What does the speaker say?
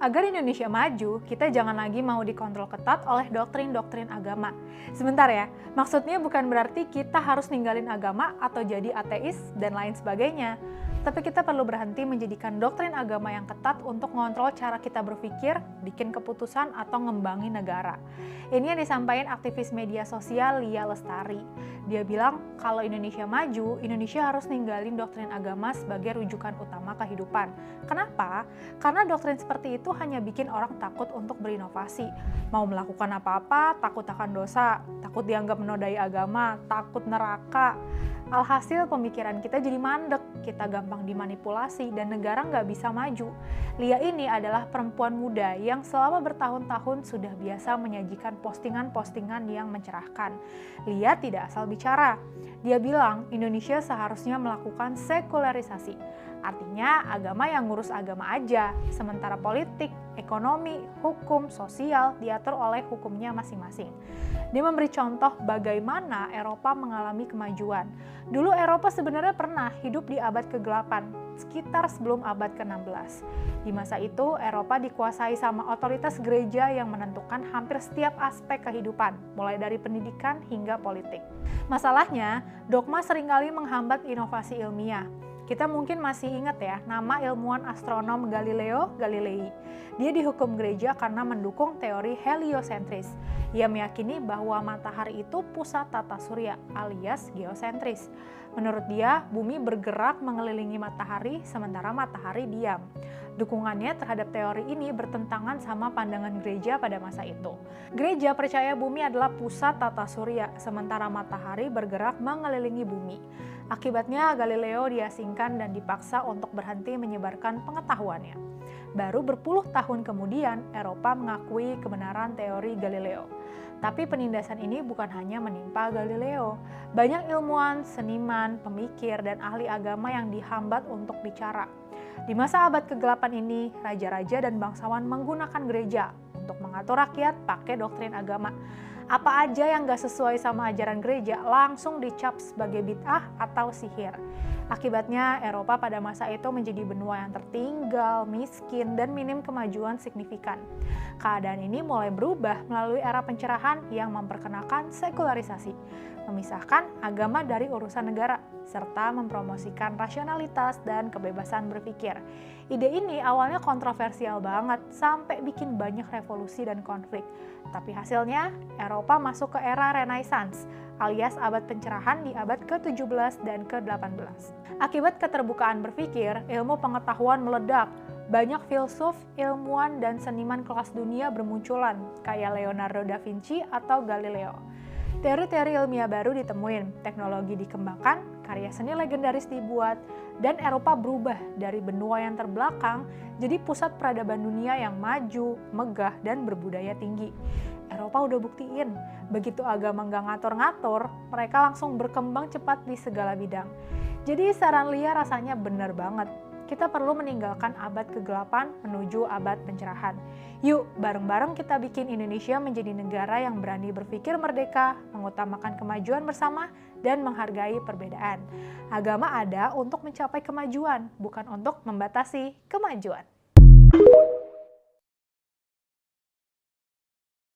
Agar Indonesia maju, kita jangan lagi mau dikontrol ketat oleh doktrin-doktrin agama. Sebentar ya, maksudnya bukan berarti kita harus ninggalin agama atau jadi ateis dan lain sebagainya. Tapi kita perlu berhenti menjadikan doktrin agama yang ketat untuk mengontrol cara kita berpikir, bikin keputusan, atau ngembangin negara. Ini yang disampaikan aktivis media sosial Lia Lestari. Dia bilang kalau Indonesia maju, Indonesia harus ninggalin doktrin agama sebagai rujukan utama kehidupan. Kenapa? Karena doktrin seperti itu hanya bikin orang takut untuk berinovasi. Mau melakukan apa-apa, takut akan dosa, takut dianggap menodai agama, takut neraka. Alhasil pemikiran kita jadi mandek, kita gampang dimanipulasi dan negara nggak bisa maju. Lia ini adalah perempuan muda yang selama bertahun-tahun sudah biasa menyajikan postingan-postingan yang mencerahkan. Lia tidak asal bicara. Dia bilang Indonesia seharusnya melakukan sekularisasi. Artinya agama yang ngurus agama aja, sementara politik, ekonomi, hukum, sosial diatur oleh hukumnya masing-masing. Dia memberi contoh bagaimana Eropa mengalami kemajuan. Dulu Eropa sebenarnya pernah hidup di abad ke-8, sekitar sebelum abad ke-16. Di masa itu, Eropa dikuasai sama otoritas gereja yang menentukan hampir setiap aspek kehidupan, mulai dari pendidikan hingga politik. Masalahnya, dogma seringkali menghambat inovasi ilmiah. Kita mungkin masih ingat ya, nama ilmuwan astronom Galileo Galilei. Dia dihukum gereja karena mendukung teori heliosentris. Ia meyakini bahwa matahari itu pusat tata surya alias geosentris. Menurut dia, bumi bergerak mengelilingi matahari sementara matahari diam. Dukungannya terhadap teori ini bertentangan sama pandangan gereja pada masa itu. Gereja percaya bumi adalah pusat tata surya, sementara matahari bergerak mengelilingi bumi. Akibatnya Galileo diasingkan dan dipaksa untuk berhenti menyebarkan pengetahuannya. Baru berpuluh tahun kemudian, Eropa mengakui kebenaran teori Galileo. Tapi penindasan ini bukan hanya menimpa Galileo. Banyak ilmuwan, seniman, pemikir, dan ahli agama yang dihambat untuk bicara. Di masa abad ke-8 ini, raja-raja dan bangsawan menggunakan gereja untuk mengatur rakyat pakai doktrin agama. Apa aja yang gak sesuai sama ajaran gereja langsung dicap sebagai bid'ah atau sihir. Akibatnya Eropa pada masa itu menjadi benua yang tertinggal, miskin, dan minim kemajuan signifikan. Keadaan ini mulai berubah melalui era pencerahan yang memperkenalkan sekularisasi, memisahkan agama dari urusan negara, serta mempromosikan rasionalitas dan kebebasan berpikir. Ide ini awalnya kontroversial banget, sampai bikin banyak revolusi dan konflik. Tapi hasilnya, Eropa masuk ke era Renaissance, alias abad pencerahan di abad ke-17 dan ke-18. Akibat keterbukaan berpikir, ilmu pengetahuan meledak. Banyak filsuf, ilmuwan, dan seniman kelas dunia bermunculan, kayak Leonardo da Vinci atau Galileo. Teori-teori ilmiah baru ditemuin, teknologi dikembangkan, karya seni legendaris dibuat, dan Eropa berubah dari benua yang terbelakang jadi pusat peradaban dunia yang maju, megah, dan berbudaya tinggi. Eropa udah buktiin, begitu agama nggak ngatur-ngatur, mereka langsung berkembang cepat di segala bidang. Jadi saran Lia rasanya bener banget. Kita perlu meninggalkan abad ke-8 menuju abad pencerahan. Yuk, bareng-bareng kita bikin Indonesia menjadi negara yang berani berpikir merdeka, mengutamakan kemajuan bersama, dan menghargai perbedaan. Agama ada untuk mencapai kemajuan, bukan untuk membatasi kemajuan.